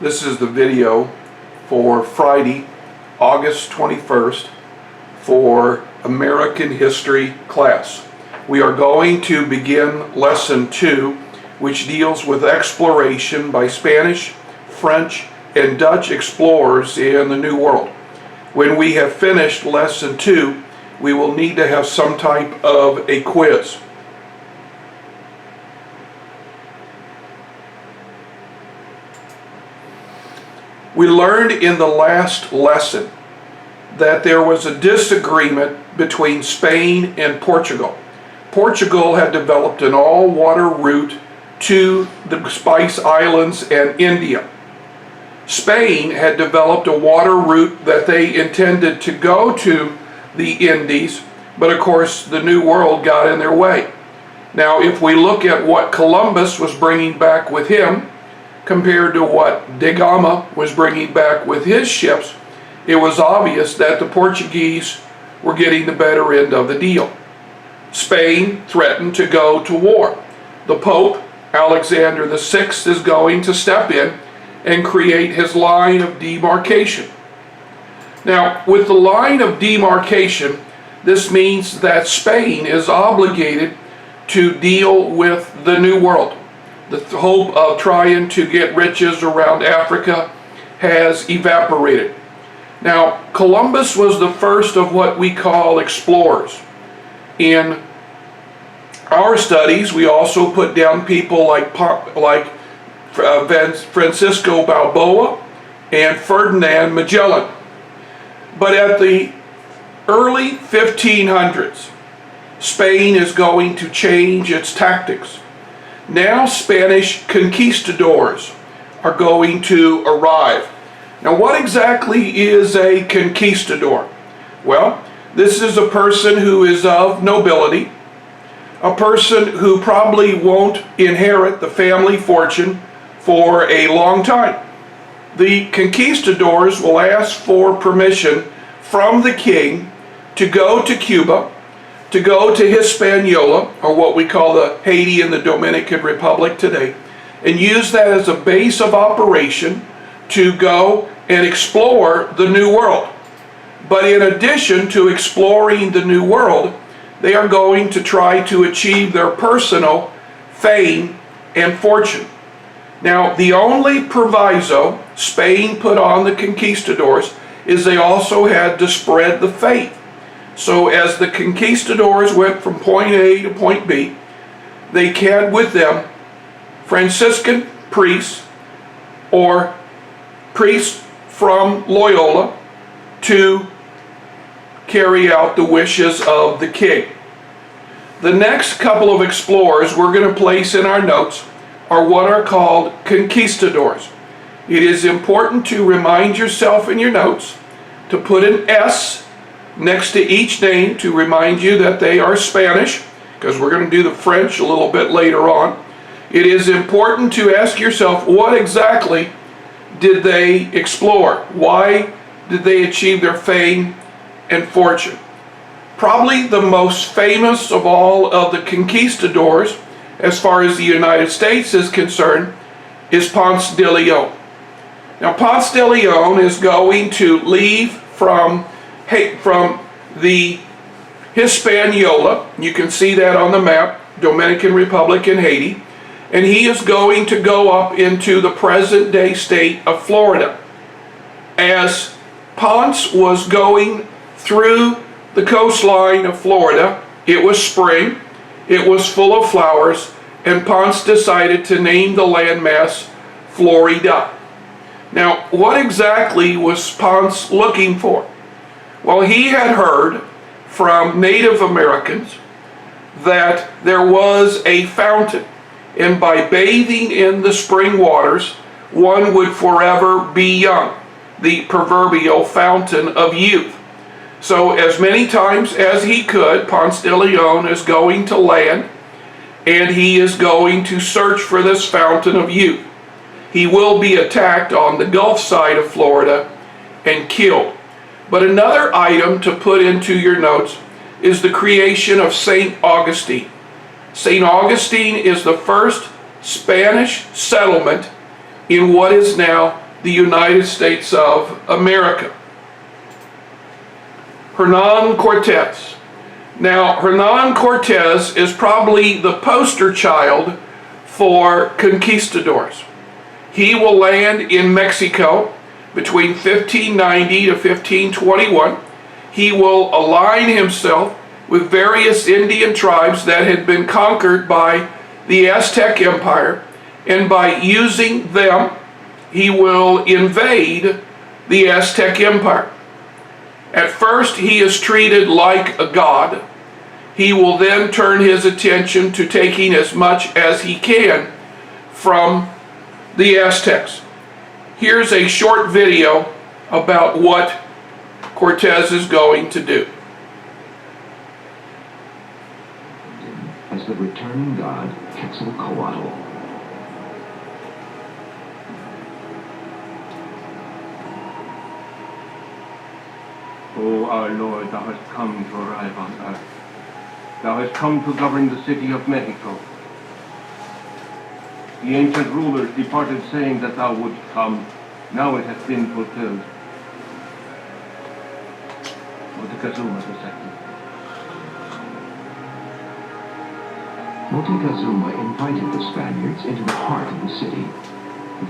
This is the video for Friday, August 21st for American History class. We are going to begin Lesson 2, which deals with exploration by Spanish, French, and Dutch explorers in the New World. When we have finished Lesson 2, we will need to have some type of a quiz. We learned in the last lesson that there was a disagreement between Spain and Portugal. Portugal had developed an all-water route to the Spice Islands and India. Spain had developed a water route that they intended to go to the Indies, but of course the New World got in their way. Now, if we look at what Columbus was bringing back with him compared to what Da Gama was bringing back with his ships, it was obvious that the Portuguese were getting the better end of the deal. Spain threatened to go to war. The Pope, Alexander VI, is going to step in and create his line of demarcation. Now, with the line of demarcation, this means that Spain is obligated to deal with the New World. The hope of trying to get riches around Africa has evaporated. Now, Columbus was the first of what we call explorers. In our studies, we also put down people like Francisco Balboa and Ferdinand Magellan. But at the early 1500s, Spain is going to change its tactics. Now Spanish conquistadors are going to arrive. Now, what exactly is a conquistador? Well, this is a person who is of nobility, a person who probably won't inherit the family fortune for a long time. The conquistadors will ask for permission from the king to go to Cuba, to go to Hispaniola, or what we call the Haiti and the Dominican Republic today, and use that as a base of operation to go and explore the New World. But in addition to exploring the New World, they are going to try to achieve their personal fame and fortune. Now, the only proviso Spain put on the conquistadors is they also had to spread the faith. So as the conquistadors went from point A to point B, they had with them Franciscan priests or priests from Loyola to carry out the wishes of the king. The next couple of explorers we're going to place in our notes are what are called conquistadors. It is important to remind yourself in your notes to put an S next to each name to remind you that they are Spanish, because we're going to do the French a little bit later on. It is important to ask yourself, what exactly did they explore? Why did they achieve their fame and fortune? Probably the most famous of all of the conquistadors, as far as the United States is concerned, is Ponce de Leon. Now, Ponce de Leon is going to leave from the Hispaniola. You can see that on the map, Dominican Republic and Haiti. And he is going to go up into the present-day state of Florida. As Ponce was going through the coastline of Florida, it was spring, it was full of flowers, and Ponce decided to name the landmass Florida. Now, what exactly was Ponce looking for? Well, he had heard from Native Americans that there was a fountain, and by bathing in the spring waters, one would forever be young, the proverbial fountain of youth. So as many times as he could, Ponce de Leon is going to land, and he is going to search for this fountain of youth. He will be attacked on the Gulf side of Florida and killed. But another item to put into your notes is the creation of St. Augustine. St. Augustine is the first Spanish settlement in what is now the United States of America. Hernan Cortez. Now, Hernan Cortez is probably the poster child for conquistadors. He will land in Mexico between 1590 to 1521. He will align himself with various Indian tribes that had been conquered by the Aztec Empire, and by using them, he will invade the Aztec Empire. At first, he is treated like a god. He will then turn his attention to taking as much as he can from the Aztecs. Here's a short video about what Cortez is going to do. As the returning god Quetzalcoatl. O our Lord, thou hast come to arrive on earth. Thou hast come to govern the city of Mexico. The ancient rulers departed saying that thou wouldst come. Now it hath been fulfilled. Moctezuma II. Moctezuma invited the Spaniards into the heart of the city.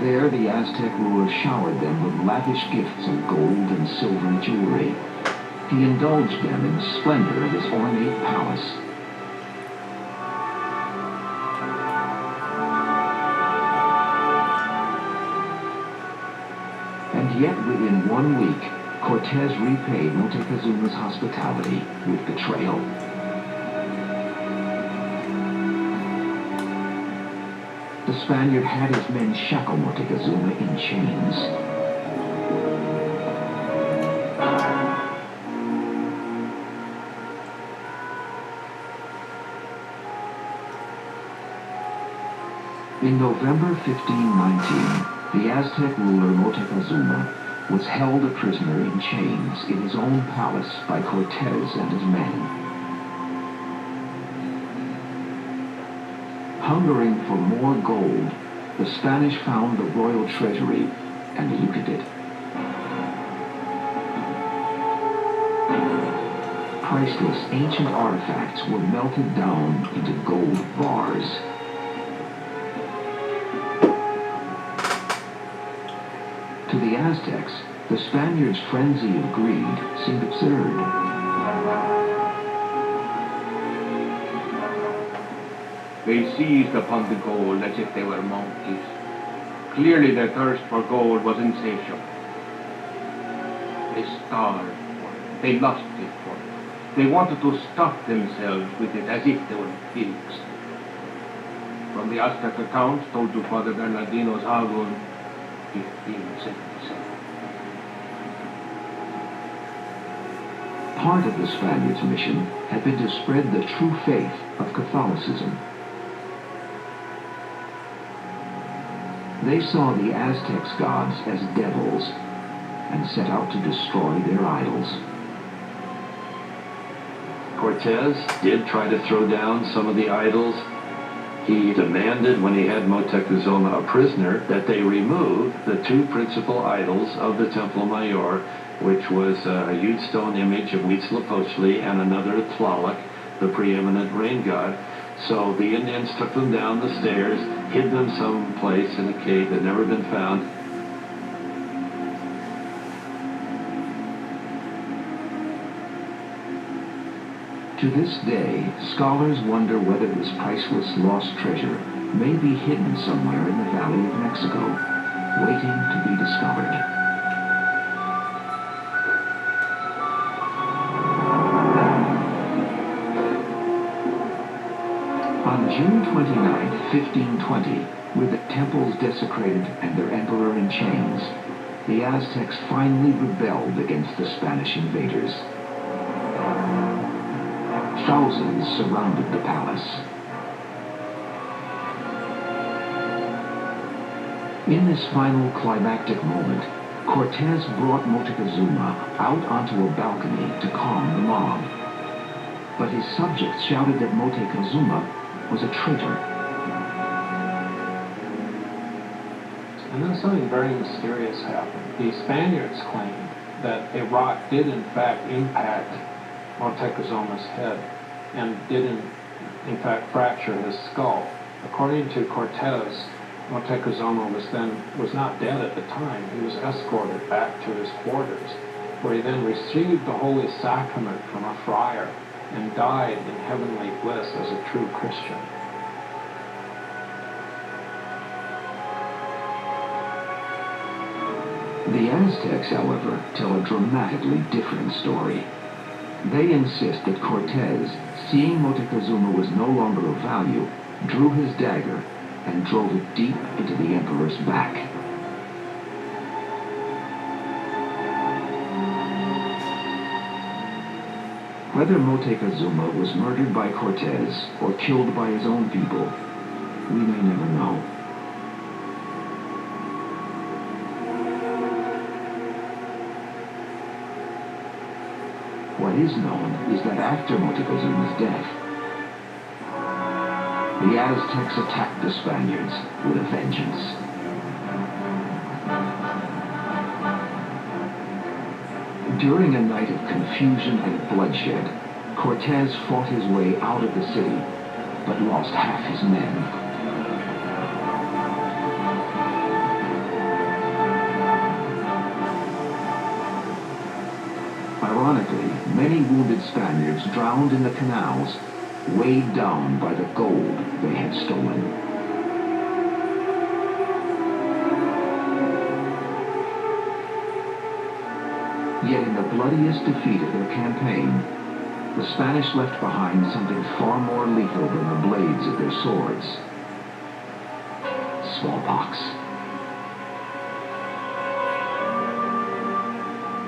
There, the Aztec ruler showered them with lavish gifts of gold and silver jewelry. He indulged them in the splendor of his ornate palace. And yet, within 1 week, Cortez repaid Montezuma's hospitality with betrayal. The Spaniard had his men shackle Moctezuma in chains. In November 1519, the Aztec ruler Moctezuma was held a prisoner in chains in his own palace by Cortez and his men. Hungering for more gold, the Spanish found the royal treasury and looted it. Priceless ancient artifacts were melted down into gold bars. To the Aztecs, the Spaniards' frenzy of greed seemed absurd. They seized upon the gold as if they were monkeys. Clearly their thirst for gold was insatiable. They starved for it. They lusted for it. They wanted to stuff themselves with it as if they were pigs. From the Aztec accounts told to Father Bernardino Sahagún, 1577. Part of the Spaniards' mission had been to spread the true faith of Catholicism. They saw the Aztecs' gods as devils and set out to destroy their idols. Cortez did try to throw down some of the idols. He demanded, when he had Moctezuma a prisoner, that they remove the two principal idols of the Templo Mayor, which was a huge stone image of Huitzilopochtli and another Tlaloc, the preeminent rain god. So the Indians took them down the stairs, hid them someplace in a cave that had never been found. To this day, scholars wonder whether this priceless lost treasure may be hidden somewhere in the Valley of Mexico, waiting to be discovered. On June 29, 1520, with the temples desecrated and their emperor in chains, the Aztecs finally rebelled against the Spanish invaders. Thousands surrounded the palace. In this final climactic moment, Cortez brought Moctezuma out onto a balcony to calm the mob. But his subjects shouted that Moctezuma was a traitor. And then something very mysterious happened. The Spaniards claimed that a rock did in fact impact Montecuzuma's head and did in fact fracture his skull. According to Cortez, Montecuzuma was not dead at the time. He was escorted back to his quarters, where he then received the Holy Sacrament from a friar and died in heavenly bliss as a true Christian. The Aztecs, however, tell a dramatically different story. They insist that Cortez, seeing Moctezuma was no longer of value, drew his dagger and drove it deep into the emperor's back. Whether Moctezuma was murdered by Cortez or killed by his own people, we may never know. What is known is that after Montecuzuma's death, the Aztecs attacked the Spaniards with a vengeance. During a night of confusion and bloodshed, Cortez fought his way out of the city, but lost half his men. Ironically, many wounded Spaniards drowned in the canals, weighed down by the gold they had stolen. Yet in the bloodiest defeat of their campaign, the Spanish left behind something far more lethal than the blades of their swords: smallpox.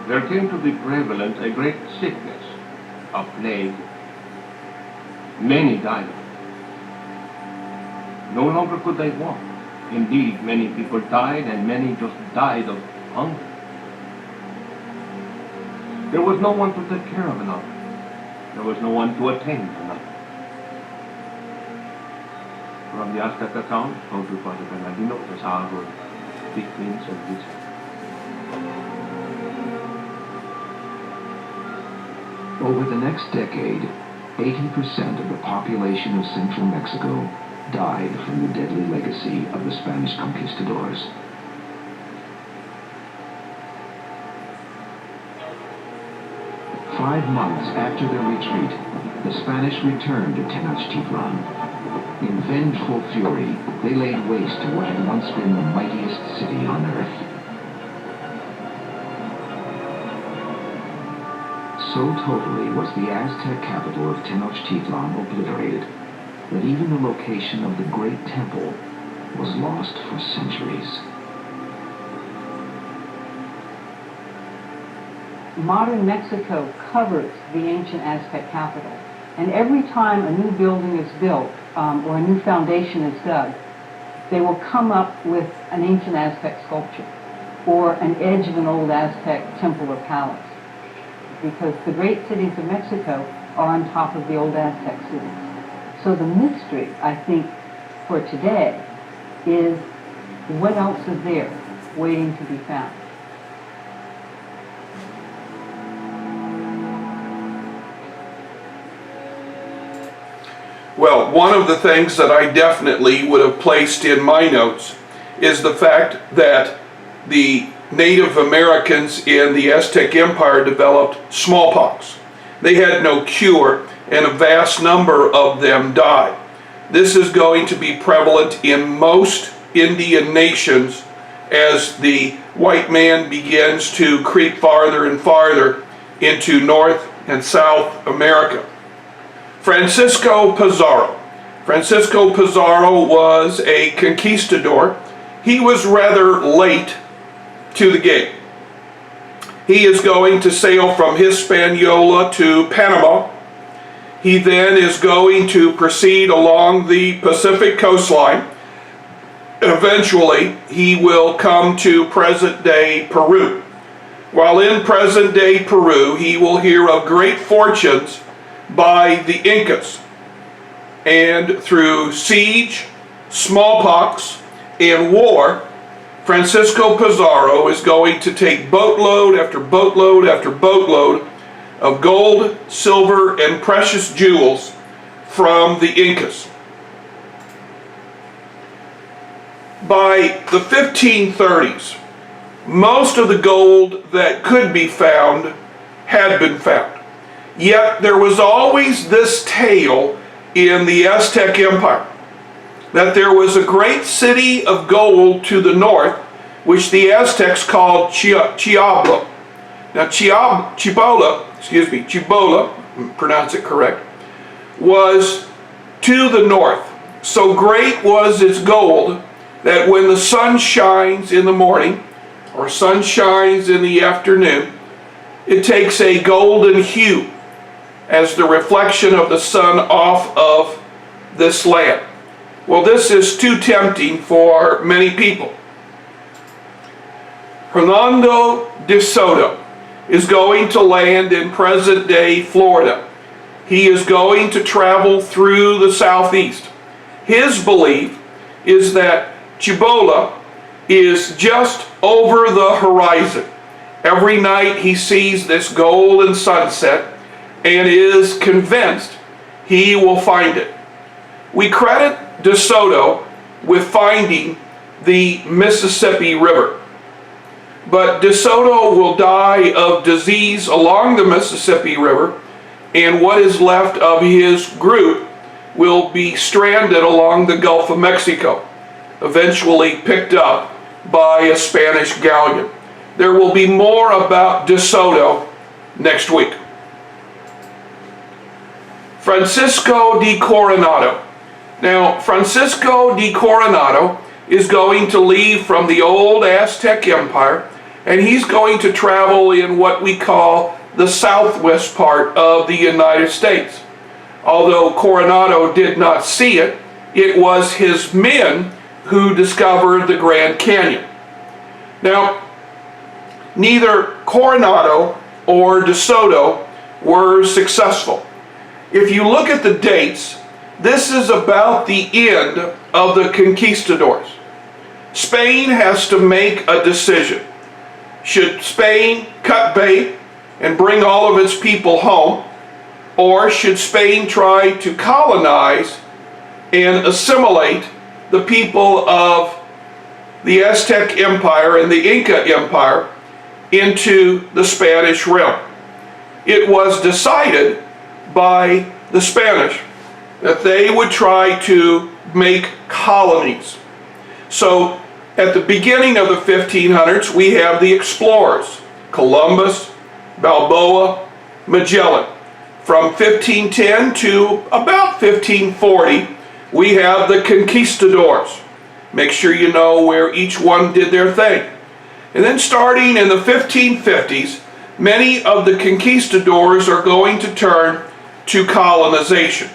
There came to be prevalent a great sickness, a plague. Many died of it. No longer could they walk. Indeed, many people died, and many just died of hunger. There was no one to take care of another. There was no one to attend another. From the Aztec account, told to Father Bernardino, the Sago, victims of this. Over the next decade, 80% of the population of central Mexico died from the deadly legacy of the Spanish conquistadors. Five months after their retreat, the Spanish returned to Tenochtitlan. In vengeful fury, they laid waste to what had once been the mightiest city on earth. So totally was the Aztec capital of Tenochtitlan obliterated that even the location of the Great Temple was lost for centuries. Modern Mexico covers the ancient Aztec capital, and every time a new building is built or a new foundation is dug, they will come up with an ancient Aztec sculpture or an edge of an old Aztec temple or palace, because the great cities of Mexico are on top of the old Aztec cities. So the mystery, I think, for today is what else is there waiting to be found. Well, one of the things that I definitely would have placed in my notes is the fact that the Native Americans in the Aztec Empire developed smallpox. They had no cure, and a vast number of them died. This is going to be prevalent in most Indian nations as the white man begins to creep farther and farther into North and South America. Francisco Pizarro. Francisco Pizarro was a conquistador. He was rather late to the game. He is going to sail from Hispaniola to Panama. He then is going to proceed along the Pacific coastline. Eventually, he will come to present-day Peru. While in present-day Peru, he will hear of great fortunes by the Incas. And through siege, smallpox, and war, Francisco Pizarro is going to take boatload after boatload after boatload of gold, silver, and precious jewels from the Incas. By the 1530s, most of the gold that could be found had been found. Yet there was always this tale in the Aztec Empire that there was a great city of gold to the north, which the Aztecs called Cibola. Now Cibola, pronounce it correct, was to the north. So great was its gold that when the sun shines in the morning or sun shines in the afternoon, it takes a golden hue as the reflection of the sun off of this land. Well, this is too tempting for many people. Hernando de Soto is going to land in present-day Florida. He is going to travel through the southeast. His belief is that Cibola is just over the horizon. Every night he sees this golden sunset and is convinced he will find it. We credit De Soto with finding the Mississippi River. But De Soto will die of disease along the Mississippi River, and what is left of his group will be stranded along the Gulf of Mexico, eventually picked up by a Spanish galleon. There will be more about De Soto next week. Francisco de Coronado. Now, Francisco de Coronado is going to leave from the old Aztec Empire, and he's going to travel in what we call the southwest part of the United States. Although Coronado did not see it, it was his men who discovered the Grand Canyon. Now, neither Coronado or De Soto were successful. If you look at the dates, this is about the end of the conquistadors. Spain has to make a decision. Should Spain cut bait and bring all of its people home, or should Spain try to colonize and assimilate the people of the Aztec Empire and the Inca Empire into the Spanish realm? It was decided by the Spanish that they would try to make colonies. So at the beginning of the 1500s, we have the explorers, Columbus, Balboa, Magellan. From 1510 to about 1540, we have the conquistadors. Make sure you know where each one did their thing. And then starting in the 1550s, many of the conquistadors are going to turn to colonization.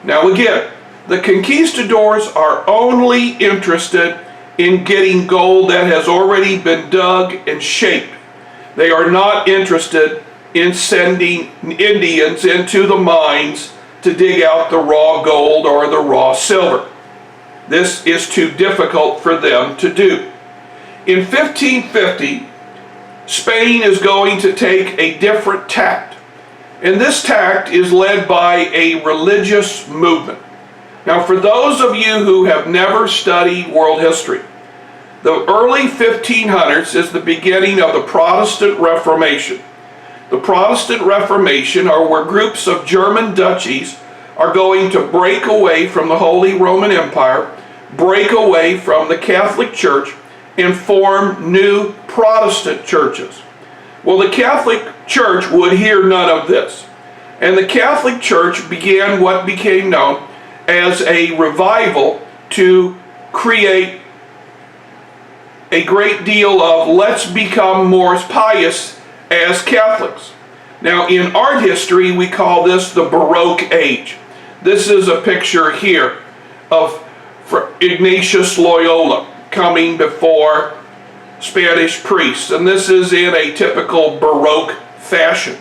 Now again, the conquistadors are only interested in getting gold that has already been dug and shaped. They are not interested in sending Indians into the mines to dig out the raw gold or the raw silver. This is too difficult for them to do. In 1550, Spain is going to take a different tact. And this tact is led by a religious movement. Now, for those of you who have never studied world history, the early 1500s is the beginning of the Protestant Reformation. The Protestant Reformation are where groups of German duchies are going to break away from the Holy Roman Empire, break away from the Catholic Church, and form new Protestant churches. Well, the Catholic Church would hear none of this. And the Catholic Church began what became known as a revival to create a great deal of let's become more pious as Catholics. Now, in art history, we call this the Baroque age. This is a picture here of Ignatius Loyola coming before Spanish priests, and this is in a typical Baroque fashion.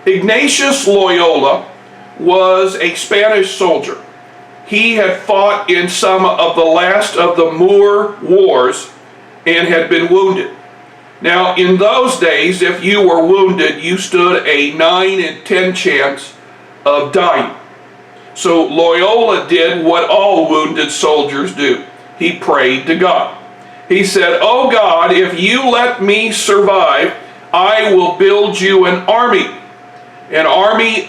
Ignatius Loyola was a Spanish soldier. he had fought in some of the last of the Moor Wars and had been wounded. Now, in those days, if you were wounded, you stood a 9 in 10 chance of dying. So Loyola did what all wounded soldiers do. He prayed to God. He said, "Oh God, if you let me survive, I will build you an army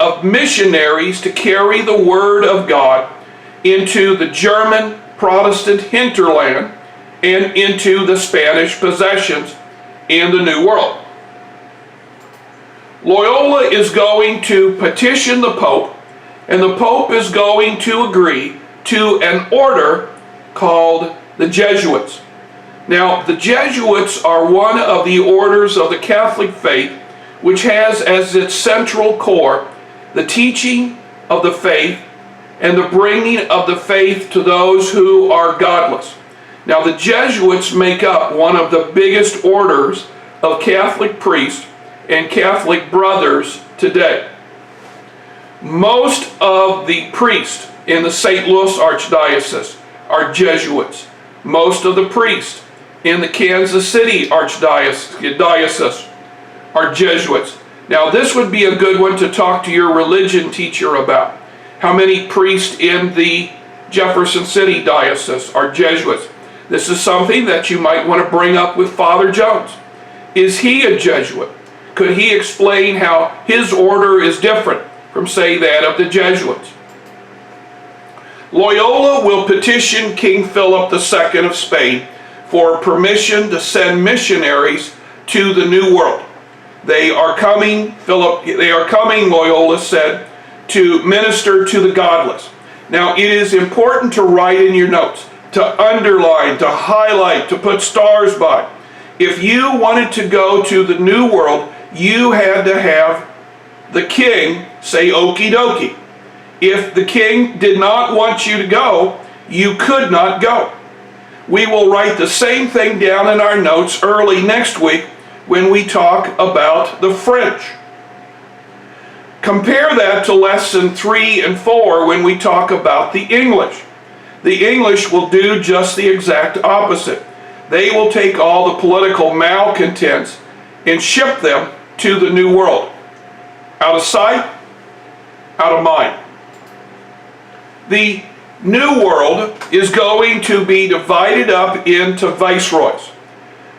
of missionaries to carry the word of God into the German Protestant hinterland and into the Spanish possessions in the New World." Loyola is going to petition the Pope, and the Pope is going to agree to an order called the Jesuits. Now, the Jesuits are one of the orders of the Catholic faith which has as its central core the teaching of the faith and the bringing of the faith to those who are godless. Now, the Jesuits make up one of the biggest orders of Catholic priests and Catholic brothers today. Most of the priests in the St. Louis Archdiocese are Jesuits. Most of the priests in the Kansas City Archdiocese are Jesuits. Now, this would be a good one to talk to your religion teacher about. How many priests in the Jefferson City Diocese are Jesuits? This is something that you might want to bring up with Father Jones. Is he a Jesuit? Could he explain how his order is different from, say, that of the Jesuits? Loyola will petition King Philip II of Spain for permission to send missionaries to the New World. They are coming, Loyola said, to minister to the godless. Now, it is important to write in your notes, to underline, to highlight, to put stars by. If you wanted to go to the New World, you had to have the king say okie dokie. If the king did not want you to go, you could not go. We will write the same thing down in our notes early next week when we talk about the French. Compare that to lesson 3 and 4 when we talk about the English. The English will do just the exact opposite. They will take all the political malcontents and ship them to the New World. Out of sight, out of mind. The New World is going to be divided up into viceroys.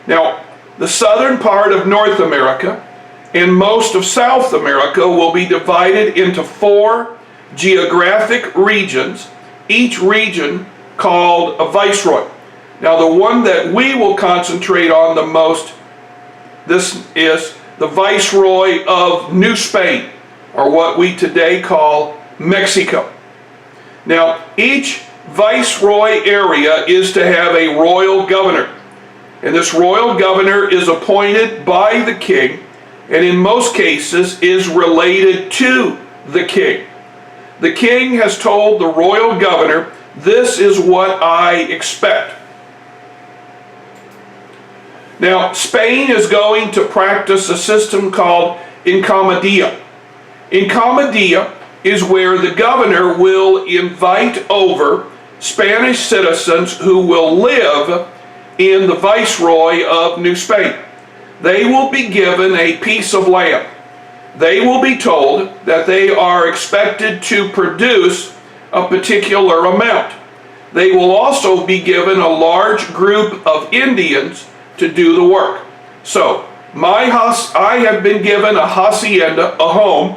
Now, the southern part of North America and most of South America will be divided into 4 geographic regions, each region called a viceroy. Now, the one that we will concentrate on the most, this is the Viceroy of New Spain, or what we today call Mexico. Now, each viceroy area is to have a royal governor, and this royal governor is appointed by the king, and in most cases is related to the king. The king has told the royal governor, "This is what I expect." Now, Spain is going to practice a system called encomienda. Encomienda is where the governor will invite over Spanish citizens who will live in the Viceroy of New Spain. They will be given a piece of land. They will be told that they are expected to produce a particular amount. They will also be given a large group of Indians to do the work. So, I have been given a hacienda, a home,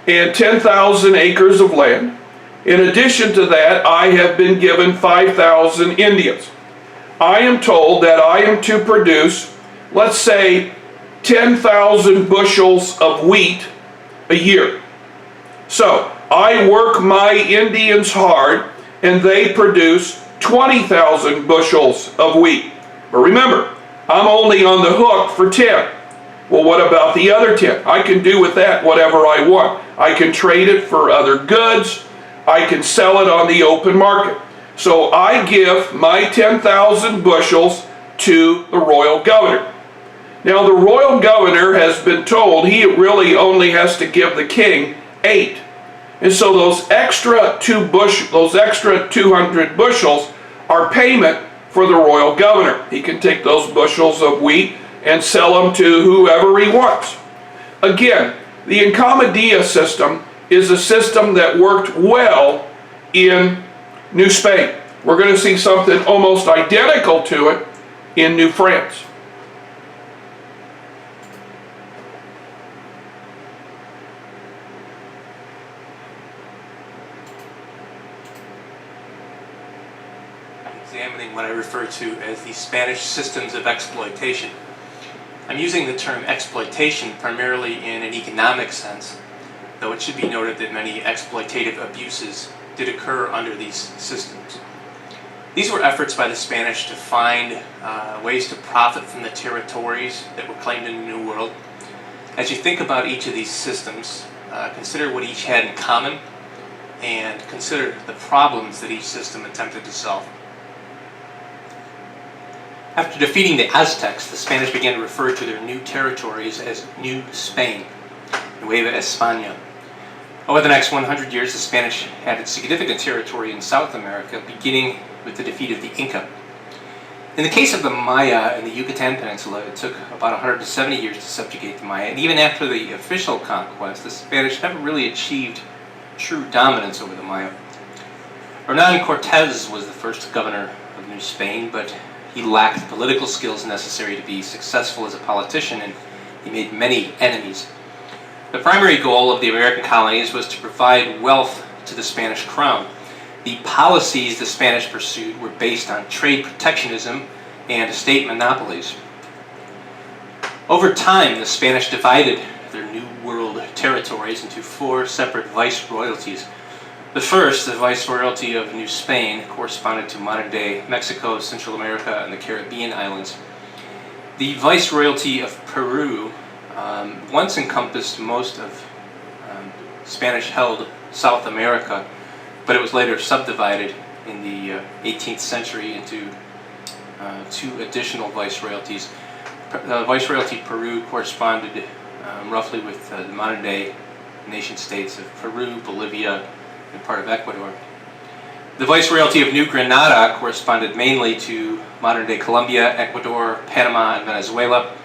and 10,000 acres of land. In addition to that, I have been given 5,000 Indians. I am told that I am to produce, let's say, 10,000 bushels of wheat a year. So, I work my Indians hard, and they produce 20,000 bushels of wheat. But remember, I'm only on the hook for 10. Well, what about the other 10? I can do with that whatever I want. I can trade it for other goods. I can sell it on the open market. So I give my 10,000 bushels to the royal governor. Now, the royal governor has been told he really only has to give the king 8. And so those extra 200 bushels are payment for the royal governor. He can take those bushels of wheat and sell them to whoever he wants. Again, the Encomienda system is a system that worked well in New Spain. We're going to see something almost identical to it in New France. Examining what I refer to as the Spanish systems of exploitation. I'm using the term exploitation primarily in an economic sense, though it should be noted that many exploitative abuses did occur under these systems. These were efforts by the Spanish to find ways to profit from the territories that were claimed in the New World. As you think about each of these systems, consider what each had in common and consider the problems that each system attempted to solve. After defeating the Aztecs, the Spanish began to refer to their new territories as New Spain, Nueva España. Over the next 100 years, the Spanish added significant territory in South America, beginning with the defeat of the Inca. In the case of the Maya and the Yucatan Peninsula, it took about 170 years to subjugate the Maya, and even after the official conquest, the Spanish never really achieved true dominance over the Maya. Hernan Cortez was the first governor of New Spain, but he lacked the political skills necessary to be successful as a politician, and he made many enemies. The primary goal of the American colonies was to provide wealth to the Spanish crown. The policies the Spanish pursued were based on trade protectionism and estate monopolies. Over time, the Spanish divided their New World territories into 4 separate viceroyalties. The first, the Viceroyalty of New Spain, corresponded to modern-day Mexico, Central America, and the Caribbean islands. The Viceroyalty of Peru once encompassed most of Spanish-held South America, but it was later subdivided in the 18th century into 2 additional viceroyalties. The Viceroyalty of Peru corresponded roughly with the modern-day nation-states of Peru, Bolivia, and part of Ecuador. The Viceroyalty of New Granada corresponded mainly to modern-day Colombia, Ecuador, Panama, and Venezuela,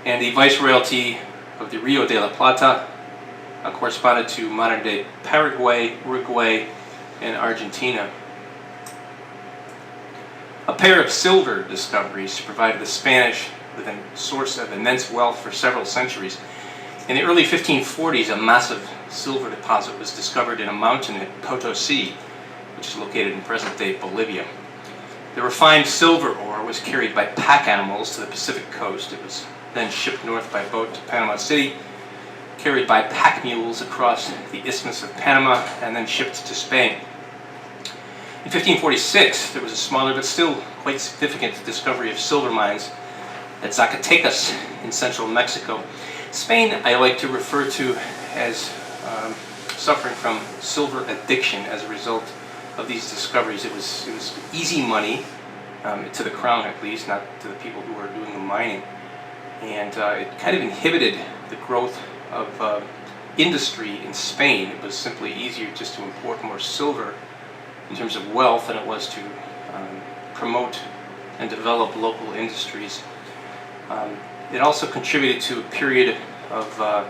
and the Viceroyalty of the Rio de la Plata corresponded to modern-day Paraguay, Uruguay, and Argentina. A pair of silver discoveries provided the Spanish with a source of immense wealth for several centuries. In the early 1540s, a massive silver deposit was discovered in a mountain at Potosi, which is located in present-day Bolivia. The refined silver ore was carried by pack animals to the Pacific coast. It was then shipped north by boat to Panama City, carried by pack mules across the Isthmus of Panama, and then shipped to Spain. In 1546, there was a smaller but still quite significant discovery of silver mines at Zacatecas in central Mexico. Spain, I like to refer to as suffering from silver addiction as a result of these discoveries. It was easy money, to the crown at least, not to the people who were doing the mining. And it kind of inhibited the growth of industry in Spain. It was simply easier just to import more silver in terms of wealth than it was to promote and develop local industries. It also contributed to a period of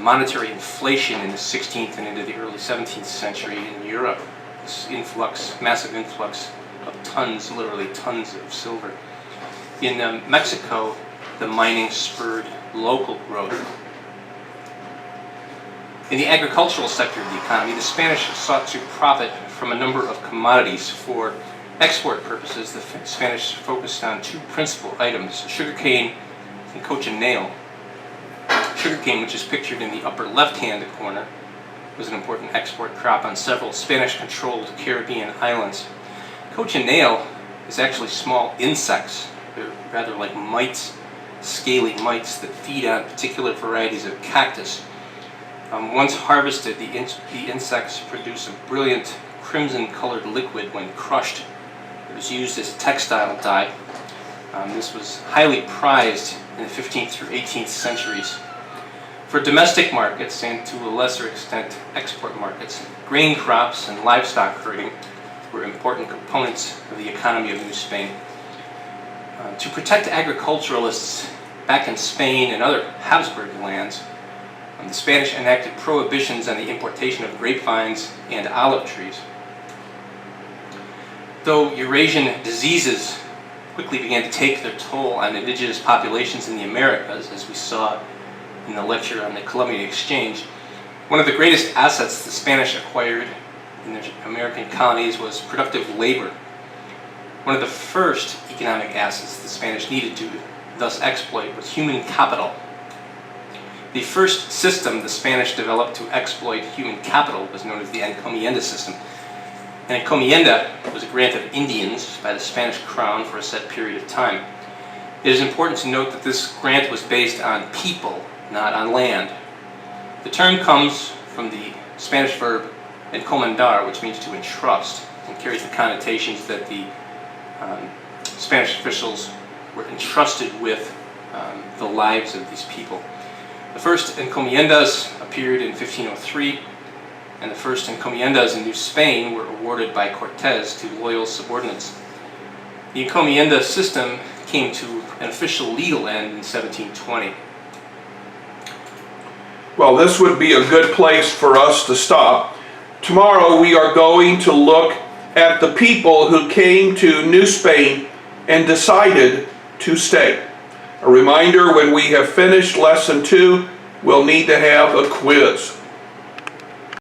monetary inflation in the 16th and into the early 17th century in Europe. This influx, massive influx of tons, literally tons of silver. In Mexico, the mining spurred local growth. In the agricultural sector of the economy, the Spanish sought to profit from a number of commodities. For export purposes, the Spanish focused on 2 principal items: sugarcane and cochineal. Sugarcane, which is pictured in the upper left-hand corner, was an important export crop on several Spanish-controlled Caribbean islands. Cochineal is actually small insects. They're rather like mites, scaly mites that feed on particular varieties of cactus. Once harvested, the insects produce a brilliant crimson-colored liquid when crushed. It was used as a textile dye. This was highly prized in the 15th through 18th centuries. For domestic markets, and to a lesser extent export markets, grain crops and livestock herding were important components of the economy of New Spain. To protect agriculturalists back in Spain and other Habsburg lands, the Spanish enacted prohibitions on the importation of grapevines and olive trees. Though Eurasian diseases quickly began to take their toll on indigenous populations in the Americas, as we saw in the lecture on the Columbian Exchange, one of the greatest assets the Spanish acquired in their American colonies was productive labor. One of the first economic assets the Spanish needed to thus exploit was human capital. The first system the Spanish developed to exploit human capital was known as the encomienda system. An encomienda was a grant of Indians by the Spanish crown for a set period of time. It is important to note that this grant was based on people, not on land. The term comes from the Spanish verb encomendar, which means to entrust, and carries the connotations that the Spanish officials were entrusted with the lives of these people. The first encomiendas appeared in 1503, and the first encomiendas in New Spain were awarded by Cortes to loyal subordinates. The encomienda system came to an official legal end in 1720. Well, this would be a good place for us to stop. Tomorrow we are going to look at the people who came to New Spain and decided to stay. A reminder, when we have finished lesson 2, we'll need to have a quiz.